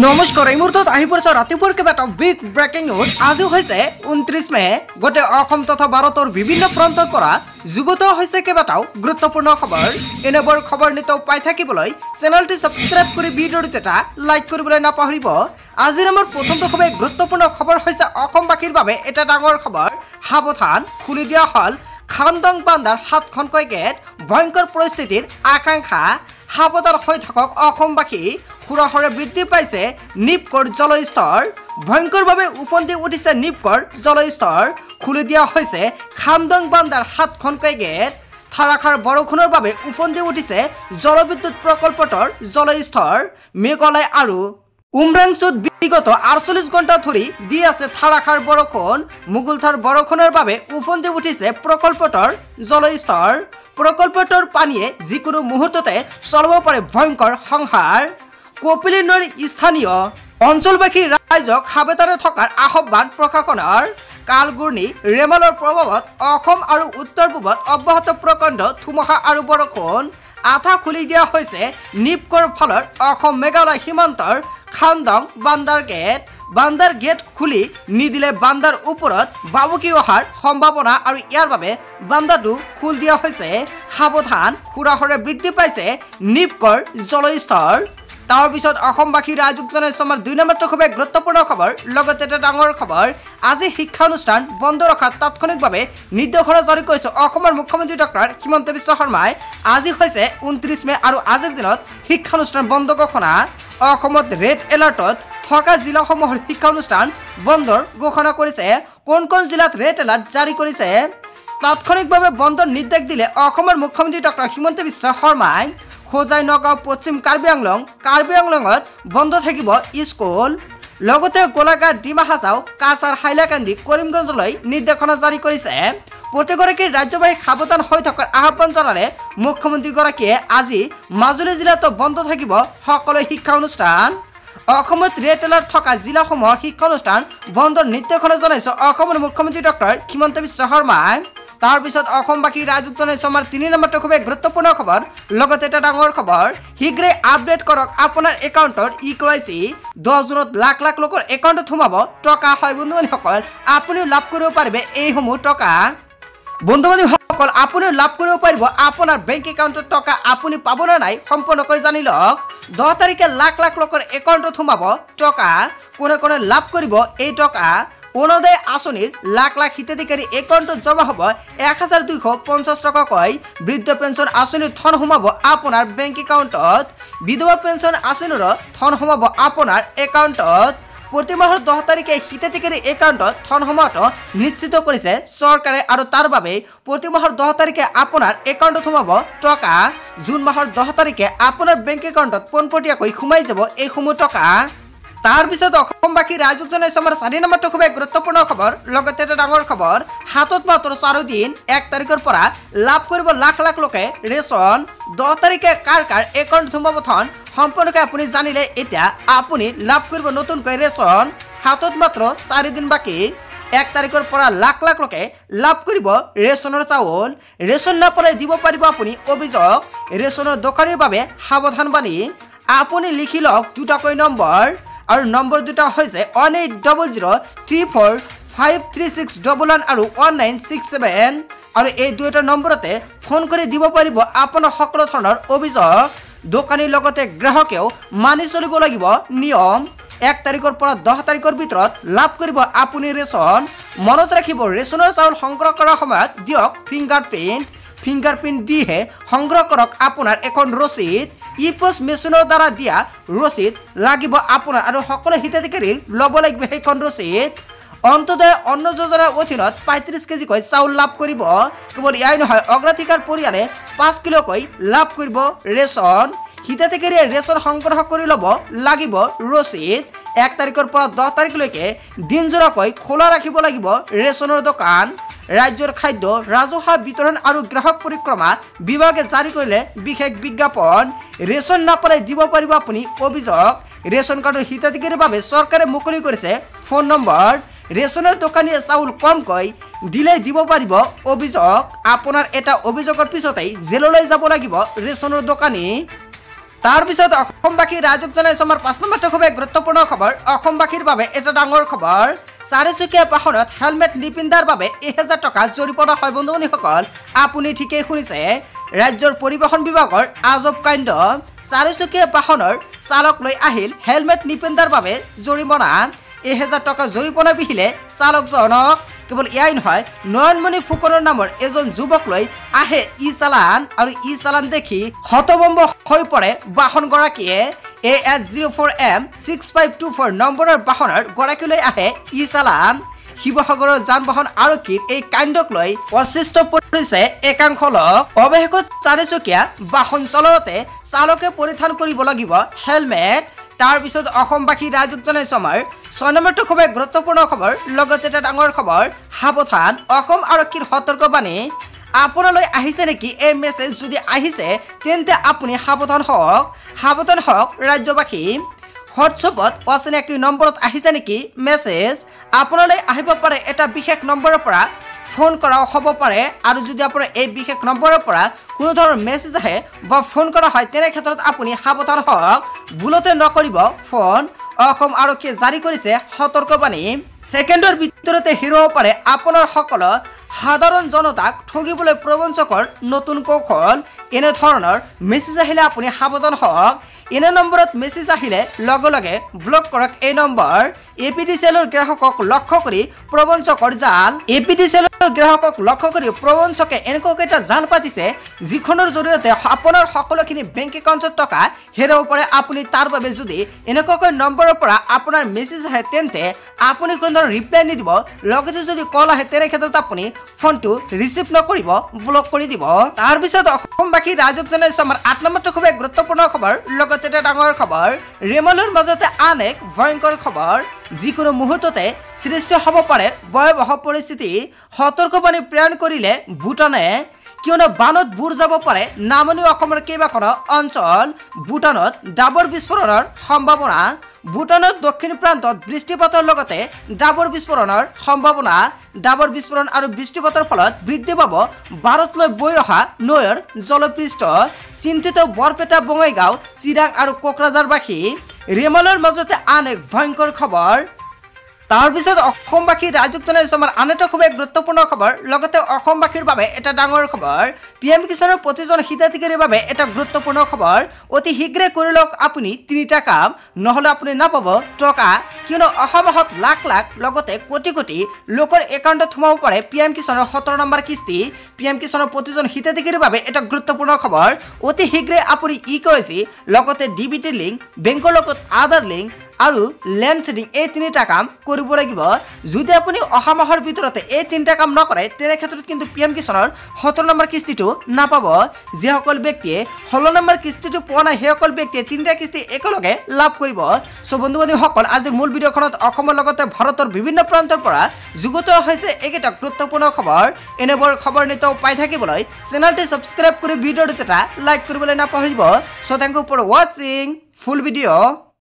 নমস্কাৰ এই মুহূৰ্তত আহি পৰিছে ৰাতিপুৱাৰ কেইবাটাও বিগ ব্ৰেকিং নিউজ। আজি হৈছে 29 মে। গোটেই অসম তথা ভাৰতৰ বিভিন্ন প্ৰান্তৰ পৰা যুগত হৈছে কেইবাটাও গুৰুত্বপূৰ্ণ খবৰ। এনেবোৰ খবৰ নিতৌ পাই থাকিবলৈ চেনেলটি সাবস্ক্ৰাইব কৰি ভিডিঅ'টো এটা লাইক কৰিবলৈ নাপাহৰিব। আজিৰ আমাৰ প্ৰথমটো খুবেই গুৰুত্বপূৰ্ণ খবৰ হৈছে অসমবাসীৰ বাবে এটা ডাঙৰ খবৰ। সাৱধান, খুলি দিয়া হল খান্দং বান্দাৰ 7খনকৈ গেট। ভয়ংকৰ পৰিস্থিতিৰ আকাংক্ষা। সাৱধান হৈ থাকক অসমবাসী। খুৰাহৰে বৃদ্ধি পাইছে নিপকৰ জলস্তৰ। ভয়ংকৰভাৱে উফন্দি উঠিছে নিপকৰ জলস্তৰ। খুলি দিয়া হৈছে খান্দং বান্দাৰ 7খনকৈ গেট। ধাৰাসাৰ বৰষুণৰ বাবে উফন্দি উঠিছে জলবিদ্যুৎ প্ৰকল্পটোৰ জলস্তৰ। মেঘালয় আৰু উমৰাংচুত বিগত 48 ঘণ্টা ধৰি দি আছে ধাৰাসাৰ বৰষুণ। মুগুলধাৰ বৰষুণৰ বাবে উফন্দি উঠিছে প্ৰকল্পটোৰ জলস্তৰ। প্ৰকল্পটোৰ পানীয়ে যিকোনো মুহূৰ্ততে চলাব পাৰে ভয়ংকৰ সংহাৰ। কপিলী নৈৰ স্থানীয় অঞ্চলবাসী ৰাইজক সাৱধানে থকাৰ আহ্বান প্ৰশাসনৰ। কালগুৰ্ণী ৰেমালৰ প্ৰভাৱত অসম আৰু উত্তৰ পূবত অব্যাহত প্ৰকাণ্ড ধুমুহা আৰু বৰষুণ। আধা খুলি দিয়া হৈছে নিপকৰ ফলৰ অসম মেঘালয় সীমান্তৰ খান্দং বান্দাৰ গেট। বান্দাৰ গেট খুলি নিদিলে বান্দাৰ ওপৰত বাবুকি অহাৰ সম্ভাৱনা আৰু ইয়াৰ বাবে বান্দাটো খুলি দিয়া হৈছে। সাৱধান, খুৰাহৰে বৃদ্ধি পাইছে নিপকৰ জলস্তৰ। তাৰ পিছত অসমবাসী ৰাইজক জনাইছো আমাৰ 2 নম্বৰটো খুবেই গুৰুত্বপূৰ্ণ খবৰ। লগতে এটা ডাঙৰ খবৰ, আজি শিক্ষানুষ্ঠান বন্ধ ৰখাত তাৎক্ষণিকভাৱে নিৰ্দেশনা জাৰি কৰিছে অসমৰ মুখ্যমন্ত্ৰী ডক্টৰ হিমন্ত বিশ্ব শৰ্মাই। আজি হৈছে 29 মে আৰু আজিৰ দিনত শিক্ষানুষ্ঠান বন্ধ ঘোষণা। অসমত ৰেড এলাৰ্টত থকা জিলাসমূহৰ শিক্ষানুষ্ঠান বন্ধৰ ঘোষণা কৰিছে। কোন কোন জিলাত ৰেড এলাৰ্ট জাৰি কৰিছে? তাৎক্ষণিকভাৱে বন্ধৰ নিৰ্দেশ দিলে অসমৰ মুখ্যমন্ত্ৰী ডক্টৰ হিমন্ত বিশ্ব শৰ্মাই। হোজাই, নগাঁও, পশ্চিম কাৰ্বি আংলঙত বন্ধ থাকিব স্কুল। লগতে গোলাঘাট, ডিমা হাছাও, কাছাৰ, হাইলাকান্দি, কৰিমগঞ্জলৈ নিৰ্দেশনা জাৰি কৰিছে। প্ৰতিগৰাকী ৰাজ্যবাসীক সাৱধান হৈ থকাৰ আহ্বান জনালে মুখ্যমন্ত্ৰীগৰাকীয়ে। আজি মাজুলী জিলাতো বন্ধ থাকিব সকলো শিক্ষা অনুষ্ঠান। অসমত ৰেড এলাৰ্ট থকা জিলাসমূহৰ শিক্ষানুষ্ঠান বন্ধৰ নিৰ্দেশনা জনাইছে অসমৰ মুখ্যমন্ত্ৰী ডক্টৰ হিমন্ত বিশ্ব শৰ্মাই। তাৰ পিছত অসমবাসী ৰাইজক জনাইছো আমাৰ 3 নম্বৰটো খুবেই গুৰুত্বপূৰ্ণ খবৰ। লগতে এটা ডাঙৰ খবৰ, শীঘ্ৰে আপডেট কৰক আপোনাৰ একাউণ্টৰ EKYC। 10 জুনত লাখ লাখ লোকৰ একাউণ্টত সোমাব টকা। হয় বন্ধু-বান্ধৱীসকল, আপুনিও লাভ কৰিব পাৰিব এইসমূহ টকা। বন্ধু-বান্ধৱীসকল, আপুনিও লাভ কৰিব পাৰিব আপোনাৰ বেংক একাউণ্টত টকা। আপুনি পাব নে নাই সম্পূৰ্ণকৈ জানি লওক। 10 তাৰিখে লাখ লাখ লোকৰ একাউণ্টত সোমাব টকা। কোনে কোনে লাভ কৰিব এই টকা? অৰুণোদয় আঁচনিৰ লাখ লাখ হিতাধিকাৰী একাউণ্টত জমা হ'ব 1250 টকাকৈ। বৃদ্ধ পেঞ্চন আঁচনিৰ ধন সোমাব আপোনাৰ বেংক একাউণ্টত। বিধৱা পেঞ্চন আঁচনিৰো ধন সোমাব আপোনাৰ একাউণ্টত। প্ৰতি মাহৰ 10 তাৰিখে হিতাধিকাৰী একাউণ্টত ধন সোমোৱাটো নিশ্চিত কৰিছে চৰকাৰে আৰু তাৰ বাবে প্ৰতি মাহৰ 10 তাৰিখে আপোনাৰ একাউণ্টত সোমাব টকা। জুন মাহৰ 10 তাৰিখে আপোনাৰ বেংক একাউণ্টত পোনপটীয়াকৈ সোমাই যাব এইসমূহ টকা। তাৰ পিছত অসমবাসী ৰাইজক জনাইছো আমাৰ 4 নম্বৰটো খুবেই গুৰুত্বপূৰ্ণ খবৰ। লগতে এটা ডাঙৰ খবৰ, হাতত মাত্ৰ 4 দিন। 1 তাৰিখৰ পৰা লাভ কৰিব লাখ লাখ লোকে ৰেচন। 10 তাৰিখে কাৰ কাৰ একাউণ্ট সোমাব ধন সম্পূৰ্ণকৈ আপুনি জানিলে এতিয়া আপুনি লাভ কৰিব নতুনকৈ ৰেচন। হাতত মাত্ৰ 4 দিন বাকী। 1 তাৰিখৰ পৰা লাখ লাখ লোকে লাভ কৰিব ৰেচনৰ চাউল। ৰেচন নাপালে দিব পাৰিব আপুনি অভিযোগ। ৰেচনৰ দোকানীৰ বাবে সাৱধান বাণী। আপুনি লিখি লওক দুটাকৈ নম্বৰ আৰু নম্বৰ দুটা হৈছে 1800345361 আৰু 1967 আৰু এই দুটা নম্বৰতে ফোন কৰি দিব পাৰিব আপোনাৰ সকলো ধৰণৰ অভিযোগ। দোকানীৰ লগতে গ্ৰাহকেও মানি চলিব লাগিব নিয়ম। 1 তাৰিখৰ পৰা 10 তাৰিখৰ ভিতৰত লাভ কৰিব আপুনি ৰেচন। মনত ৰাখিব ৰেচনৰ চাউল সংগ্ৰহ কৰাৰ সময়ত দিয়ক ফিংগাৰপ্ৰিণ্ট দিহে সংগ্ৰহ কৰক আপোনাৰ এখন ৰচিদ। E-পোষ্ট মেচিনৰ দ্বাৰা দিয়া ৰচিদ লাগিব আপোনাৰ আৰু সকলো হিতাধিকাৰীৰ ল'ব লাগিব সেইখন ৰচিদ। অন্তোদয় অন্ন যোজনাৰ অধীনত 35 কেজিকৈ চাউল লাভ কৰিব। কেৱল ইয়াই নহয়, অগ্ৰাধিকাৰ পৰিয়ালে 5 কিলোকৈ লাভ কৰিব ৰেচন। হিতাধিকাৰীয়ে ৰেচন সংগ্ৰহ কৰি ল'ব লাগিব ৰচিদ। 1 তাৰিখৰ পৰা 10 তাৰিখলৈকে দিনজোৰাকৈ খোলা ৰাখিব লাগিব ৰেচনৰ দোকান। ৰাজ্যৰ খাদ্য, ৰাজহুৱা বিতৰণ আৰু গ্ৰাহক পৰিক্ৰমা বিভাগে জাৰি কৰিলে বিশেষ বিজ্ঞাপন। ৰেচন নাপালে দিব পাৰিব আপুনি অভিযোগ। ৰেচন কাৰ্ডৰ হিতাধিকাৰীৰ বাবে চৰকাৰে মুকলি কৰিছে ফোন নম্বৰ। ৰেচনৰ দোকানীয়ে চাউল কমকৈ দিলে দিব পাৰিব অভিযোগ। আপোনাৰ এটা অভিযোগৰ পিছতেই জেললৈ যাব লাগিব ৰেচনৰ দোকানী। তাৰপিছত অসমবাসী ৰাইজক জনাইছো আমাৰ 5 নম্বৰটো খুব গুৰুত্বপূৰ্ণ খবৰ অসমবাসীৰ বাবে এটা ডাঙৰ খবৰ চাৰিচকীয়া বাহনত হেলমেট নিপিন্ধাৰ বাবে 1000 টকা জৰিমনা হয় বন্ধুসকল আপুনি ঠিকই শুনিছে ৰাজ্যৰ পৰিবহণ বিভাগৰ আজব কাণ্ড চাৰিচকীয়া বাহনৰ চালক লৈ আহিল হেলমেট নিপিন্ধাৰ বাবে জৰিমনা 1000 টকা জৰিমনা বিহিলে চালকজনক কেৱল এয়াই নহয় নয়নমণি ফুকনৰ নামৰ এজন যুৱক লৈ আহে ই চালান আৰু ই চালান দেখি হতভম্ব হৈ পৰে বাহনগৰাকীয়ে AS04M6524 নম্বৰৰ বাহনৰ গৰাকীলৈ আহে ই চালান শিৱসাগৰৰ যান বাহন আৰক্ষীৰ এই কাণ্ডক লৈ অসৃষ্ট পৰিছে একাংশ লোক অৱশেষত চাৰিচকীয়া বাহন চলাওঁতে চালকে পৰিধান কৰিব লাগিব হেলমেট তাৰপিছত অসমবাসী ৰাইজক জনাইছো আমাৰ 6 নম্বৰটো খুব গুৰুত্বপূৰ্ণ খবৰ লগতে এটা ডাঙৰ খবৰ সাৱধান অসম আৰক্ষীৰ সতৰ্কবাণী আপোনালৈ আহিছে নেকি এই মেছেজ যদি আহিছে তেন্তে আপুনি সাৱধান হওক ৰাজ্যবাসী হোৱাটছএপত অচিনাকি নম্বৰত আহিছে নেকি মেছেজ আপোনালৈ আহিব পাৰে এটা বিশেষ নম্বৰৰ পৰা ফোন কৰা হ'ব পাৰে আৰু যদি আপোনাৰ এই বিশেষ নম্বৰৰ পৰা কোনো ধৰণৰ মেছেজ আহে বা ফোন কৰা হয় তেনে ক্ষেত্ৰত আপুনি সাৱধান হওক ভুলতে নকৰিব ফোন অসম আৰক্ষীয়ে জাৰি কৰিছে সতৰ্কবাণী সেকেন্ডৰ ভিতৰতে হিৰো হ'ব পাৰে আপোনাৰ সকলো সাধাৰণ জনতাক ঠগিবলৈ প্ৰবঞ্চকৰ নতুন কৌশল এনে ধৰণৰ মেছেজ আহিলে আপুনি সাৱধান হওক এনে নম্বৰত মেছেজ আহিলে লগে লগে ব্লক কৰক এই নম্বৰ এপিডিসিএলৰ গ্ৰাহকক লক্ষ্য কৰি প্ৰবঞ্চকৰ জাল এপিডিসিএলৰ গ্ৰাহকক লক্ষ্য কৰি প্ৰবঞ্চকে এনেকুৱা এটা জাল পাতিছে যিখনৰ জৰিয়তে আপোনাৰ সকলোখিনি বেংক একাউণ্টত টকা হেৰাব পাৰে আপুনি তাৰ বাবে যদি এনেকুৱা নম্বৰৰ পৰা আপোনাৰ মেছেজ আহে তেন্তে আপুনি কোনো ৰিপ্লাই নিদিব লগতে যদি কল আহে তেনে ক্ষেত্ৰত আপুনি ফোনটো ৰিচিভ নকৰিব ব্লক কৰি দিব তাৰপিছত অসমবাসী ৰাইজক জনাইছো আমাৰ 8 নম্বৰটো খুব গুৰুত্বপূৰ্ণ খবৰ লগতে এটা ডাঙৰ খবৰ ৰেমলৰ মাজতে আন এক ভয়ংকৰ খবৰ যিকোনো মুহূৰ্ততে সৃষ্টি হ'ব পাৰে ভয়াবহ পৰিস্থিতি সতৰ্কবাণী প্ৰেৰণ কৰিলে ভুটানে কিয়নো বানত বুৰ যাব পাৰে নামনি অসমৰ কেইবাখন অঞ্চল ভুটানত ডাবৰ বিস্ফোৰণৰ সম্ভাৱনা ভুটানৰ দক্ষিণ প্ৰান্তত বৃষ্টিপাতৰ লগতে ডাবৰ বিস্ফোৰণৰ সম্ভাৱনা ডাবৰ বিস্ফোৰণ আৰু বৃষ্টিপাতৰ ফলত বৃদ্ধি পাব ভাৰতলৈ বৈ অহা নৈৰ জলপৃষ্ঠ চিন্তিত বৰপেটা বঙাইগাঁও চিৰাং আৰু কোকৰাঝাৰবাসী ৰেমলৰ মাজতে আন এক ভয়ংকৰ খবৰ তাৰপিছত অসমবাসী ৰাইজক জনাইছো আমাৰ আন এটা খুব গুৰুত্বপূৰ্ণ খবৰ লগতে অসমবাসীৰ বাবে এটা ডাঙৰ খবৰ পিএম কিষাণৰ প্ৰতিজন হিতাধিকাৰীৰ বাবে এটা গুৰুত্বপূৰ্ণ খবৰ অতি শীঘ্ৰে কৰি লওক আপুনি 3টা কাম নহলে আপুনি নাপাব টকা কিয়নো অসমত লাখ লাখ লগতে কোটি কোটি লোকৰ একাউণ্টত সোমাব পাৰে পিএম কিষাণৰ 17 নম্বৰ কিস্তি পিএম কিষাণৰ প্ৰতিজন হিতাধিকাৰীৰ বাবে এটা গুৰুত্বপূৰ্ণ খবৰ অতি শীঘ্ৰে আপুনি ইকেৱাইচি লগতে ডিবিটি লিংক বেংকৰ লগত আধাৰ লিংক আৰু লেণ্ড সেটিং এই 3টা কাম কৰিব লাগিব যদি আপুনি অহা মাহৰ ভিতৰতে এই 3টা কাম নকৰে তেনে ক্ষেত্ৰত কিন্তু পিএম কিষাণৰ 17 নম্বৰ কিস্তিটো নাপাব যিসকল ব্যক্তিয়ে 16 নম্বৰ কিস্তিটো পোৱা নাই সেইসকল ব্যক্তিয়ে 3টা কিস্তি একেলগে লাভ কৰিব সো বন্ধু বান্ধৱীসকল আজিৰ মূল ভিডিঅ'খনত অসমৰ লগতে ভাৰতৰ বিভিন্ন প্ৰান্তৰ পৰা যুগত হৈছে এইকেইটা গুৰুত্বপূৰ্ণ খবৰ এনেবোৰ খবৰ নিতৌ পাই থাকিবলৈ চেনেলটো সাবস্ক্ৰাইব কৰি ভিডিঅ'টো এটা লাইক কৰিবলৈ নাপাহৰিব so thank you for watching full video'